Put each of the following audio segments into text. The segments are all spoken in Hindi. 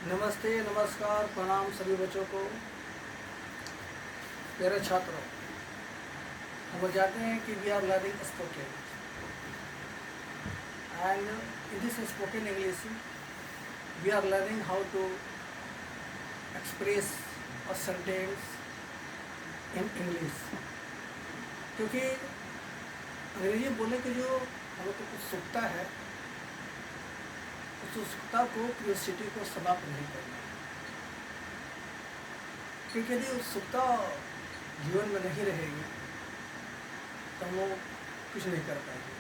नमस्ते, नमस्कार, प्रणाम सभी बच्चों को। मेरे छात्रों, हम जानते हैं कि we are learning spoken and in this spoken English we are learning how to express a sentence in English. क्योंकि अंग्रेजी बोलने की जो हम लोग को उत्सुकता है, उस उत्सुकता को, क्यूरियोसिटी को समाप्त नहीं करना। क्योंकि यदि उत्सुकता जीवन में नहीं रहेगी तो हम लोग कुछ नहीं कर पाएंगे।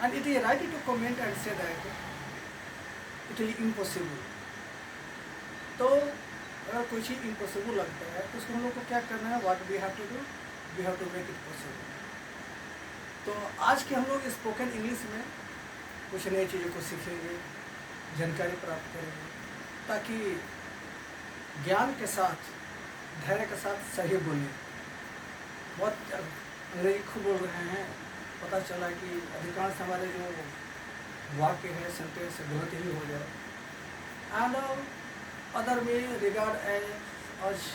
And it is right to comment and say that it is impossible. तो अगर कोई चीज़ इम्पॉसिबल लगता है तो उसको हम लोग को क्या करना है? What we have to do? We have to make it possible. तो आज के हम लोग स्पोकन इंग्लिश में कुछ नई चीज़ों को सीखेंगे, जानकारी प्राप्त करेंगे, ताकि ज्ञान के साथ, धैर्य के साथ सही बोलें। बहुत अंग्रेजी खूब बोल रहे हैं, पता चला कि अधिकांश हमारे जो वाक्य है, सेंटेंस गलत ही हो जाए। And other may regard as us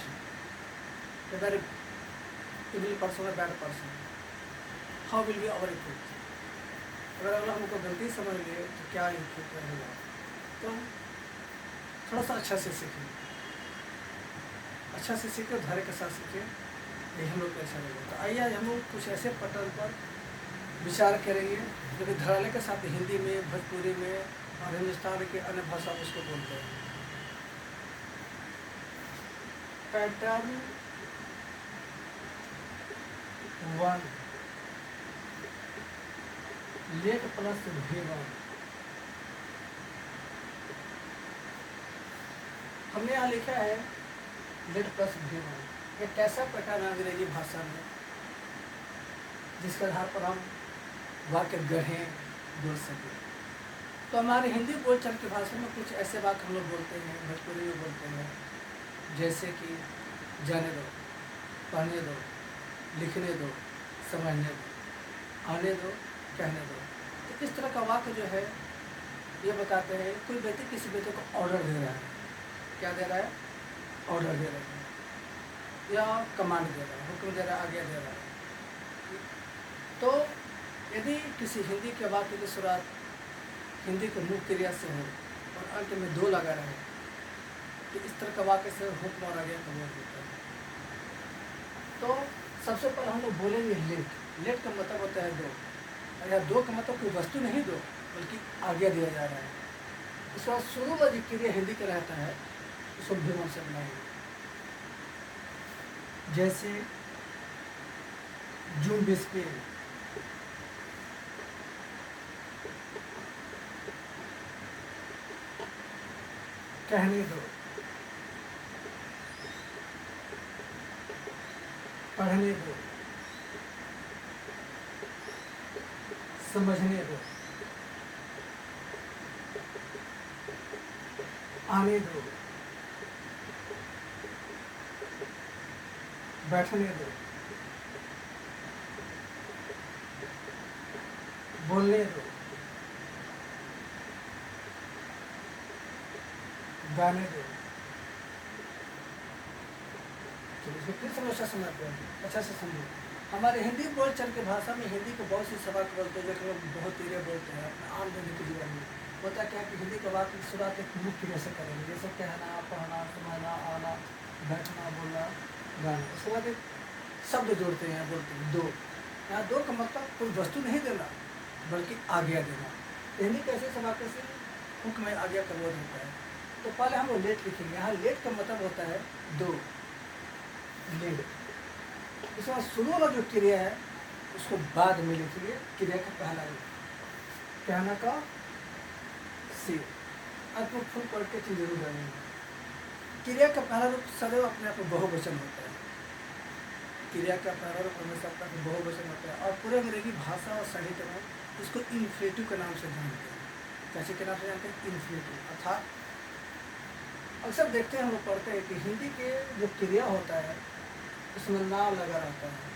a very evil person, bad person, how will be our effect. अगर अगला हमको गलती समझ लिए तो क्या इफेक्ट रहेगा। तो थोड़ा सा अच्छा से सीखें, अच्छा से सीखें, धैर्य के साथ सीखें, यही हम लोग को अच्छा लगेगा। तो आइए आज हम लोग कुछ ऐसे पटल पर विचार करेंगे जो कि धराले के साथ हिंदी में, भोजपुरी में और हिंदुस्तान के अन्य भाषा में उसको बोलते हैं। Pattern 1, late plus V1। हमने यहाँ लिखा है लेट प्लस V1। एक ऐसा प्रकार है अंग्रेजी भाषा में जिसके आधार पर हम वाक्य गढ़ें, बोल सकें। तो हमारे हिंदी बोलचाल की भाषा में कुछ ऐसे वाक्य हम लोग बोलते हैं, भोजपुरी में बोलते हैं, जैसे कि जाने दो, पढ़ने दो, लिखने दो, समझने दो, आने दो, कहने दो। तो इस तरह का वाक्य जो है ये बताते हैं कोई व्यक्ति किसी व्यक्ति को ऑर्डर दे रहा है। क्या दे रहा है? ऑर्डर दे रहा है या कमांड दे रहा है, हुक्म दे रहा है, आज्ञा दे रहा है। तो यदि किसी हिंदी के वाक्य की शुरुआत हिंदी के मुख्य क्रिया से हो और अंत में दो लगा रहे तो इस तरह का वाक्य से हुक्म और आज्ञा का बोध होता है। तो सबसे पहले हम लोग बोलेंगे लेट। लेट का मतलब होता है दो, और यह दो का मतलब कोई वस्तु नहीं दो, बल्कि आज्ञा दिया जा रहा है। इसके बाद शुरू में जो क्रिया हिंदी का रहता है उसको V1 से बनाएंगे। जैसे जूम बिस्पे, कहने दो, पढ़ने दो, समझने दो, आने दो, बैठने दो, बोलने दो, गाने दो। चलिए फिर समस्या समझते हैं, अच्छा से समझो। हमारे हिंदी बोलचाल की भाषा में हिंदी को बहुत सी सवाल बोलते हैं, जो कि लोग बहुत धीरे बोलते हैं अपने आम दैनिक जीवन में। होता क्या है कि हिंदी के वाक्य की शुरुआत एक मुख्य क्रिया से करेंगे, जैसे कहना, पढ़ना, समझना, आना, बैठना, बोलना, गाना। उसके बाद एक शब्द जोड़ते हैं, बोलते हैं दो। यहाँ दो का मतलब कोई वस्तु नहीं देना, बल्कि आज्ञा देना। हिंदी कैसे से वाक्य से हुक्म में आज्ञा का बोध होता है। तो पहले हम लोग लेट लिखेंगे। यहाँ लेट का मतलब होता है दो, लेट। इसके बाद शुरू वाला जो क्रिया है उसको बाद में लिखिए। क्रिया का पहला रूप कहना का से, आपको फुल पढ़ के चीज जरूर जानेंगे। क्रिया का पहला रूप सदैव अपने आप में बहुवचन होता है। क्रिया का पहला रूप हमेशा अपने आप में बहुवचन होता है। और पूरे अंग्रेजी भाषा और साहित्य में इसको इन्फ्लेटिव के नाम से जानते हैं। कैसे के नाम से जानते हैं? इन्फ्लेटिव। अर्थात अक्सर देखते हैं, हम लोग पढ़ते हैं कि हिंदी के जो क्रिया होता है उसमें ना लगा रहता है।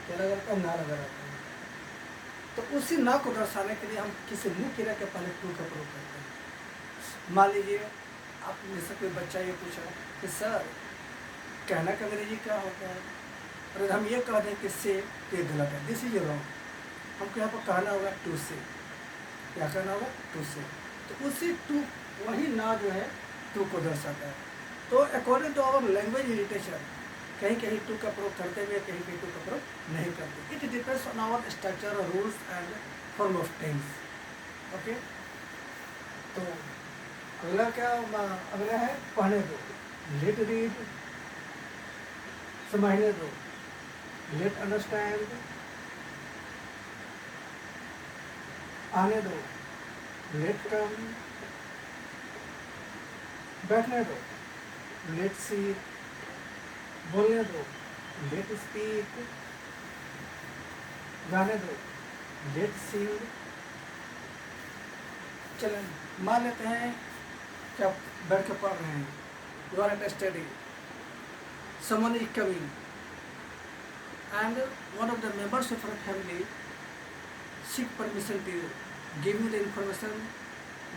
क्या लगा रहता है? ना लगा रहता है। तो उसी ना को दर्शाने के लिए हम किसी मुख्य क्रिया के पहले टू का प्रयोग करते हैं। मान लीजिए आप में से कोई बच्चा ये पूछा कि सर कहना का अंग्रेजी क्या होता है, और हम ये कह दें कि से, तो ये गलत है, दिस इज रॉन्ग। हमको यहाँ पर कहना होगा टू से, क्या कहना होगा टू से। तो उसी टू, वही ना जो है टू को दर्शाता है। तो according to our language irritation, कहीं कहीं टू का प्रयोग करते हुए कहीं कहीं टू का प्रयोग नहीं करते। It depends on our structure, rules and form of tense. Okay, तो अगला क्या, अगला है पढ़ने दो, लेट रीड, समझने दो, लेट अंडरस्टैंड, आने दो, लेट कम, बैठने दो, लेट सी, बोलने दो, लेट स्पीक, गाने दो, लेट सिंग। चलें, मान लेते हैं कि आप बैठ के पढ़ रहे हैं, you are at study, someone is coming and one of the members of your family seek permission to you, give you the information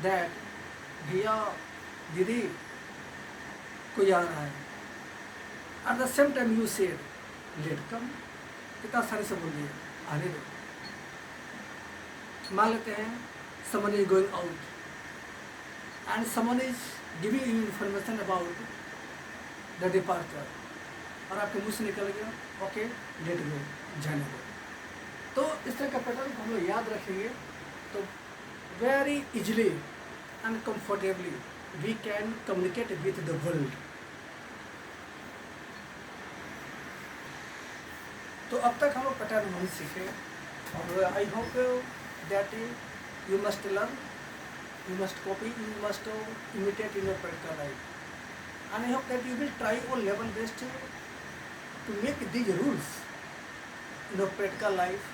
that भैया दीदी कोई आ रहा है। At the same time you said let come, कितना सारे से बोल दिए, आने दो। मान लेते हैं someone is going out and someone is giving you information about the departure, और आपके मुँह से निकल गया ओके लेट गो, जाने दो। तो इस तरह का पैटर्न हम लोग याद रखेंगे तो very easily and comfortably we can communicate with the world. तो अब तक हम लोग पैटर्न नहीं सीखे, और I hope that you must learn, you must copy, you must imitate in your practical life, and I hope that you will try on level best to make these rules in your practical life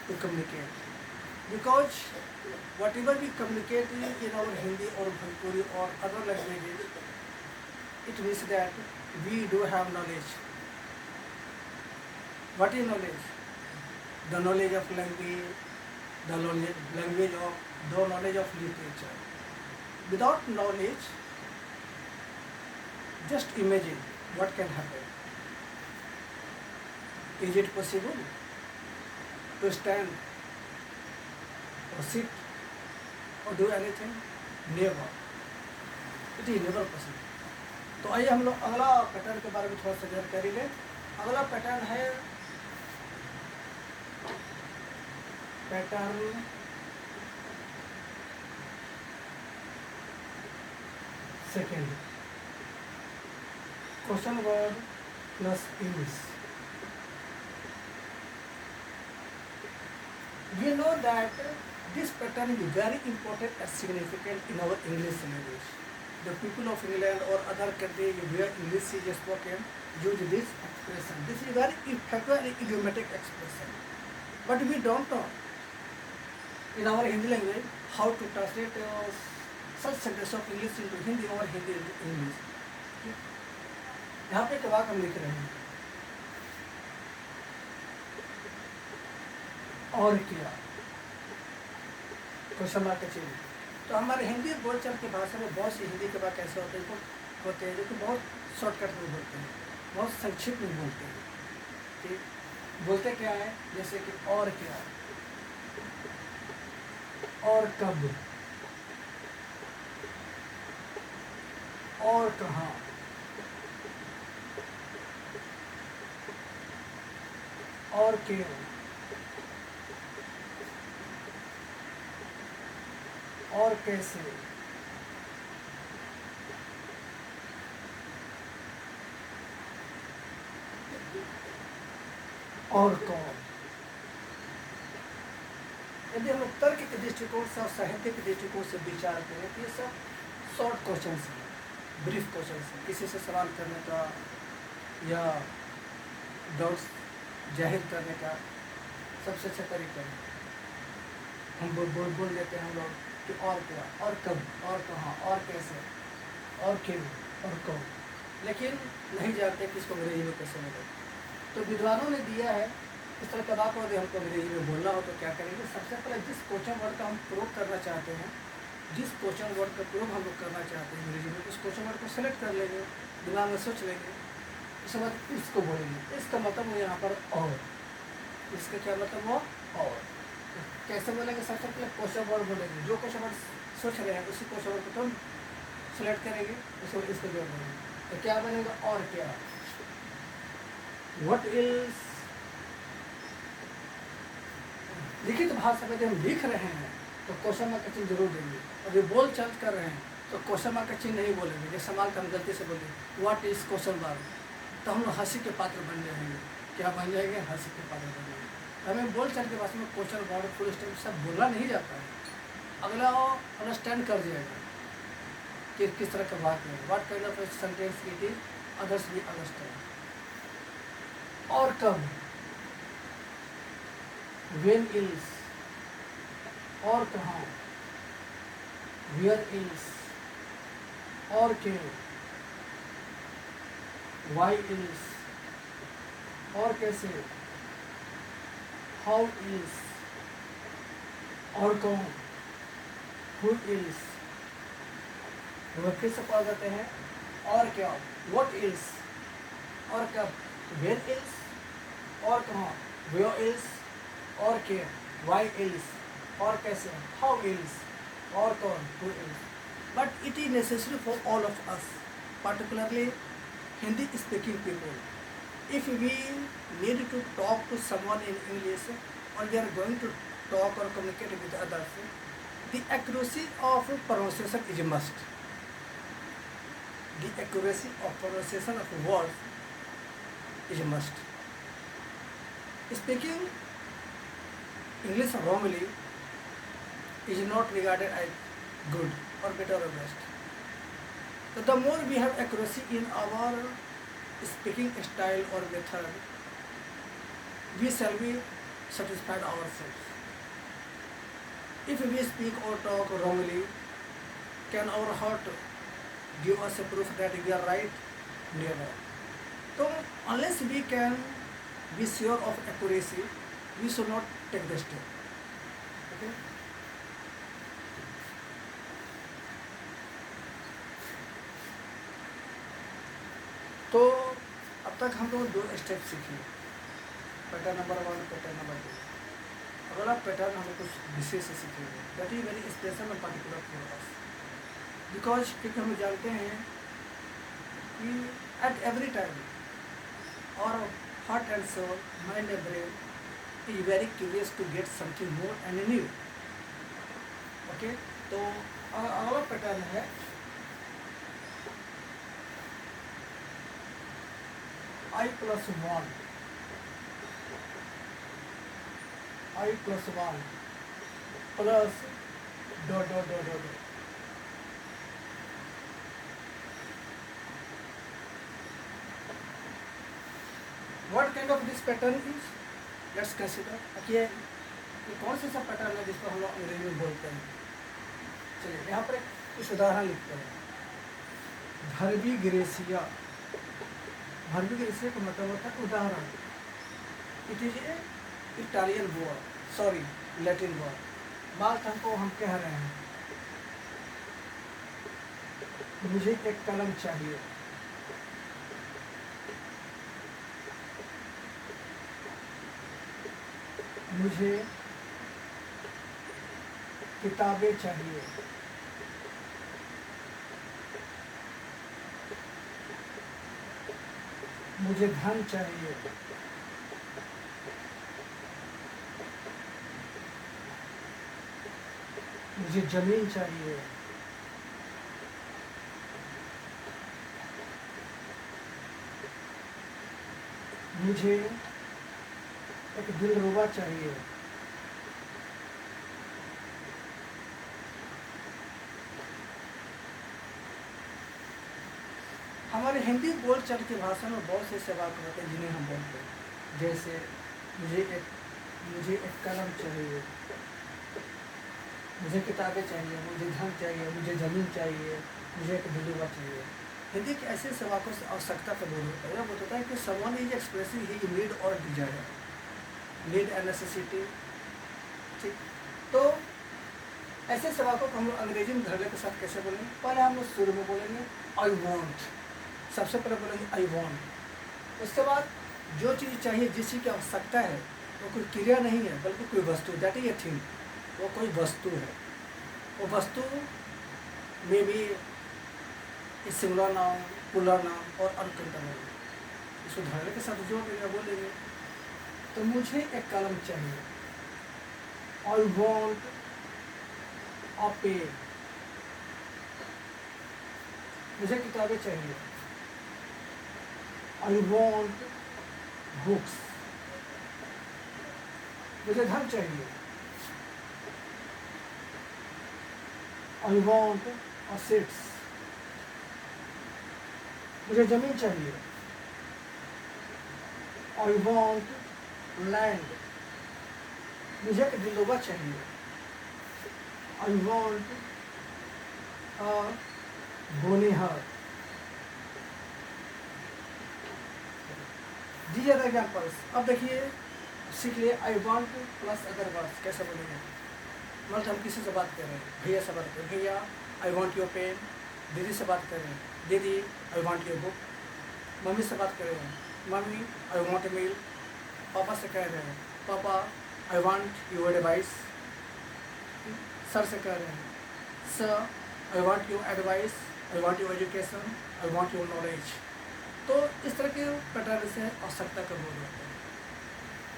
to communicate, because whatever we communicate in our Hindi or Bhojpuri or other languages, it means that we do have knowledge. What is knowledge? The knowledge of language, the knowledge of literature. Without knowledge, just imagine what can happen. Is it possible to stand or sit or do anything? Never. It is never possible. तो आइए हम लोग अगला पैटर्न के बारे में थोड़ा सा जानकारी लें। अगला पैटर्न है pattern second, question word plus English. We know that this pattern is very important and significant in our English language. The people of England or other countries where English is spoken use this expression. This is very effective and idiomatic expression. But we don't know in our Hindi language how to translate such sentence of English into Hindi or Hindi into English. यहाँ पे एक वाक्य हम लिख रहे हैं, और क्या क्वेश्चन मार्क का चाहिए। तो हमारे हिंदी बोलचाल की भाषा में बहुत सी हिंदी के वाक्य ऐसे होते हैं जो कि बहुत शॉर्टकट में बोलते हैं, बहुत संक्षिप्त में बोलते हैं। ठीक, बोलते क्या है, जैसे कि और क्या, और कब, और कहाँ, और क्यों, और कैसे, और कौन। यदि हम तर्क के दृष्टिकोण से और साहित्य के दृष्टिकोण से विचार करें तो ये सब शॉर्ट क्वेश्चन हैं, ब्रीफ क्वेश्चन हैं। किसी से सवाल करने का या डाउट्स जाहिर करने का सबसे अच्छा तरीका है हम बोल देते हैं हम लोग कि और क्या, और कब, और कहाँ, और कैसे, और क्यों, और कौन, लेकिन नहीं जानते कि इसको अंग्रेजी में कैसे मिले। तो विद्वानों ने दिया है इस तरह का बात, यदि हमको अंग्रेजी में बोलना हो तो क्या करेंगे। सबसे पहले जिस क्वेश्चन वर्ड का हम प्रयोग करना चाहते हैं जिस क्वेश्चन वर्ड का प्रयोग हम लोग करना चाहते हैं अंग्रेजी में, उस क्वेश्चन वर्ड को सेलेक्ट कर लेंगे, दिमाग में सोच लेंगे, उसके बाद इसको बोलेंगे। इसका मतलब वो यहाँ पर और, इसका क्या मतलब वो और। कैसे बोलेंगे? सबसे पहले क्वेश्चन वर्ड बोलेंगे, जो क्वेश्चन वर्ड सोच रहे हैं उसी क्वेश्चन वर्ड को तुम सेलेक्ट करेंगे, उसको इसको जोड़ देंगे, तो क्या बनेगा? और क्या। व्हाट इज, लिखित भाषा में जब हम लिख रहे हैं तो क्वेश्चन मार्क का चिन्ह जरूर देंगे, और ये बोल चाल कर रहे हैं तो क्वेश्चन मार्क का चिन्ह नहीं बोलेंगे। जैसे सवाल का हम गलती से बोलेंगे व्हाट इज क्वेश्चन मार्क, तो हम लोग हंसी के पात्र बन जाएंगे। क्या बन जाएंगे? हंसी के पात्र बन जाएंगे। तो हमें बोल चाल के भाषा में क्वेश्चन वर्ड फुल स्टॉप सब बोलना नहीं जाता है, अगला वो अंडरस्टैंड कर जाएगा कि किस तरह का बात है, what kind of sentence it is, others भी अंडरस्टैंड। और कब, वेन इज, और कहाँ, वेयर इज, और क्यों, वाई इज, और कैसे, हाउ इज, और कौन, हु इज। फिर से पढ़ देते हैं, और क्या, व्हाट इज, और कब, वेयर इज, और कहाँ, वेयर इज, और क्या, वाई इज, और कैसे, हाउ इज, और कौन, who is. But it is necessary for all of us, particularly Hindi speaking people. If we need to talk to someone in English, or we are going to talk or communicate with others, the accuracy of pronunciation is a must. The accuracy of pronunciation of words is a must. Speaking English wrongly is not regarded as good or better or best. So the more we have accuracy in our speaking style or method, we shall be satisfied ourselves. If we speak or talk wrongly, can our heart give us a proof that we are right? Never. So unless we can be sure of accuracy, we should not take the step. Okay? तो अब तक हम लोग 2 स्टेप सीखे, पैटर्न नंबर 1, पैटर्न नंबर 2। अगला पैटर्न हम कुछ विशेष सीखेंगे, दैट इज वेरी स्पेशल और पर्टिकुलर फॉर अस, बिकॉज क्योंकि हम जानते हैं कि एट एवरी टाइम और heart and soul, mind and brain is very curious to get something more and new. Okay, तो अगला पैटर्न है I plus 1, I plus 1 plus dot dot dot dot dot. What kind of this pattern is? Let's consider. ये कौन सा पैटर्न है जिसको हम लोग अंग्रेजी में बोलते हैं? चलिए यहाँ पर कुछ उदाहरण लिखते हैं। भरवी ग्रेसिया, भरवी ग्रेसिया का मतलब होता है उदाहरण। It is a Italian word, sorry Latin word. बात हमको हम कह रहे हैं मुझे एक कलम चाहिए, मुझे किताबें चाहिए, मुझे धन चाहिए, मुझे जमीन चाहिए, मुझे एक दिलरुबा चाहिए, हमारे हिंदी बोलचाल की भाषा में बहुत से वाक्य होते हैं जिन्हें हम बोलते हैं। जैसे मुझे एक कलम चाहिए, मुझे किताबें चाहिए, मुझे धन चाहिए, मुझे ज़मीन चाहिए, मुझे एक दिलरुबा चाहिए। हिंदी के ऐसे वाक्यों से आवश्यकता का बोध होता है। यह बताता है कि someone is expressing he need और डिजायर, नीड एंड नेसेसिटी। ठीक, तो ऐसे सवाकों को हम लोग अंग्रेजी में धड़ल्ले के साथ कैसे बोलेंगे? पहले हम लोग शुरू में बोलेंगे आई वॉन्ट, सबसे पहले बोलेंगे आई वॉन्ट। उसके बाद जो चीज़ चाहिए, जिस चीज़ की आवश्यकता है, वो कोई क्रिया नहीं है बल्कि कोई वस्तु, दैट इज ए थिंग, वो कोई वस्तु है। वो वस्तु में भी सिंगुलर नाउन, प्लूरल नाउन और अनकाउंटेबल नाउन। इसको धड़ल्ले के साथ जोड़ देंगे, बोलेंगे तो मुझे एक कलम चाहिए, आई वॉन्ट अ पेन, मुझे किताबें चाहिए, आई वॉन्ट बुक्स, मुझे धन चाहिए, आई वॉन्ट असेट्स, मुझे जमीन चाहिए, आई वॉन्ट लैंड, मुझे एक दिलोबा चाहिए, आई वॉन्ट अ बोनिहार। These are examples. अब देखिए सीख लिए I want plus other words कैसे बोलेंगे। मतलब हम किसी से बात कर रहे हैं, भैया से बात कर रहे हैं, भैया आई वॉन्ट योर पेन। दीदी से बात कर रहे हैं, दीदी आई वॉन्ट योर बुक। मम्मी से बात कर रहे हैं, मम्मी आई वॉन्ट ए मील। पापा से कह रहे हैं, पापा आई वॉन्ट योर एडवाइस। सर से कह रहे हैं, sir I want your advice, I want your education, I want your knowledge. तो इस तरह के पैटर्न से आवश्यकता का बोल होता है।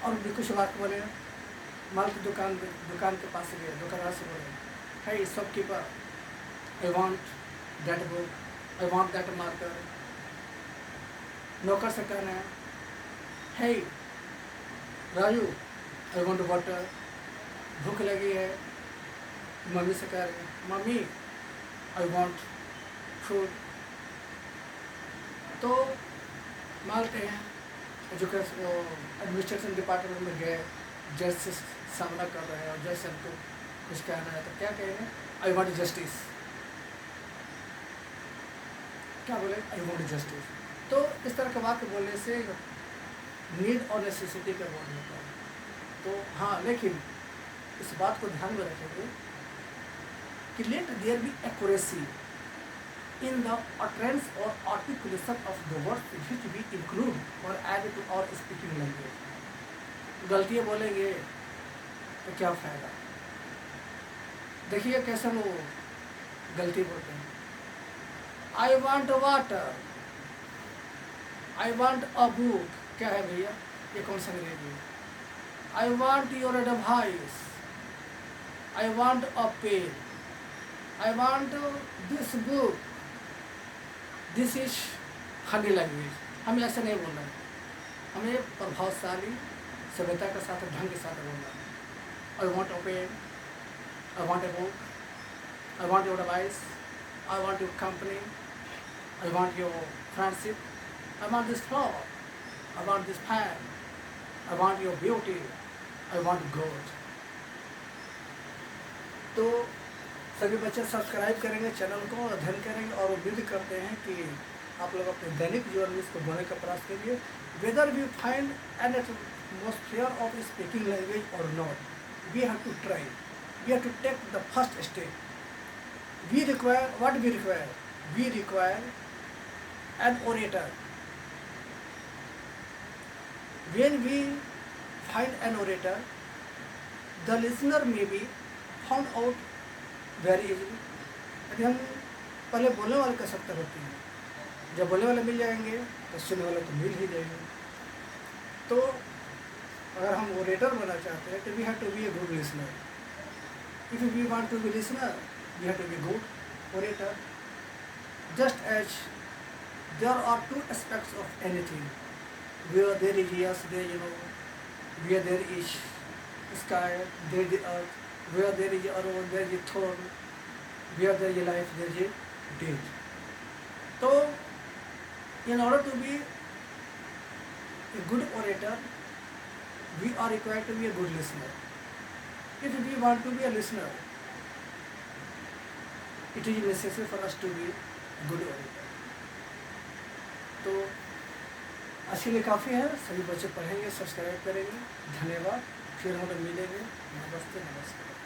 और भी कुछ बात बोले, माल की दुकान के पास गए, दुकानदार से बोले, है shopkeeper I want that book, I want that marker. नौकर से कहना है, हे राजू आई वॉन्ट वाटर। भूख लगी है, मम्मी से कह रहे हैं, मम्मी आई वॉन्ट फूड। तो मानते हैं एजुकेशन एडमिनिस्ट्रेशन डिपार्टमेंट में गए, जज से सामना कर रहे हैं और जज से हमको कुछ कहना है, तो क्या कहेंगे, आई वॉन्ट जस्टिस। क्या बोले, आई वॉन्ट जस्टिस। तो इस तरह के वाक्य बोलने से नीड और नेसेसिटी का बोल होता है। तो हाँ, लेकिन इस बात को ध्यान में रखेंगे कि let there be accuracy in the utterance or articulation of the words which we include or add to our speaking language। गलतियाँ बोलेंगे तो क्या फायदा। देखिए कैसे वो गलती बोलते हैं, I want water, I want a book. क्या है भैया, ये कौन सा अंग्रेजी है। I want your advice, I want a pen, I want this book, this is honey language. हमें ऐसे नहीं बोलना है, हमें प्रभावशाली सभ्यता के साथ, ढंग के साथ बोलना है। I want a pen, I want a book, I want your advice, I want your company, I want your friendship, I want this flower, I want this fan, I want your beauty, I want God. तो सभी बच्चे सब्सक्राइब करेंगे चैनल को, अध्ययन करेंगे और उम्मीद करते हैं कि आप लोग अपने दैनिक जीवन में इसको बोलने का प्रयास करिए। Whether we find an atmosphere of speaking language और not, we have to try, we have to take the first step. We require what we require, we require an orator. When we find an orator, the listener may be found out very easily. यदि हम पहले बोलने वाले की आवश्यकता होती है, जब बोलने वाले मिल जाएंगे तो सुनने वाले तो मिल ही जाएंगे। तो अगर हम ओरेटर बनना चाहते हैं तो we have to be a good listener. If we want to be listener, we have to be good orator. Just as there are two aspects of anything, where there is yes there you know, where there is sky there is earth, where there is a road, there is a thorn, where there is a life, there is a death. So, in order to be a good orator, we are required to be a good listener. If we want to be a listener, it is necessary for us to be a good orator. तो आज के लिए काफ़ी है। सभी बच्चे पढ़ेंगे, सब्सक्राइब करेंगे। धन्यवाद। फिर हम लोग मिलेंगे। नमस्ते नमस्कार।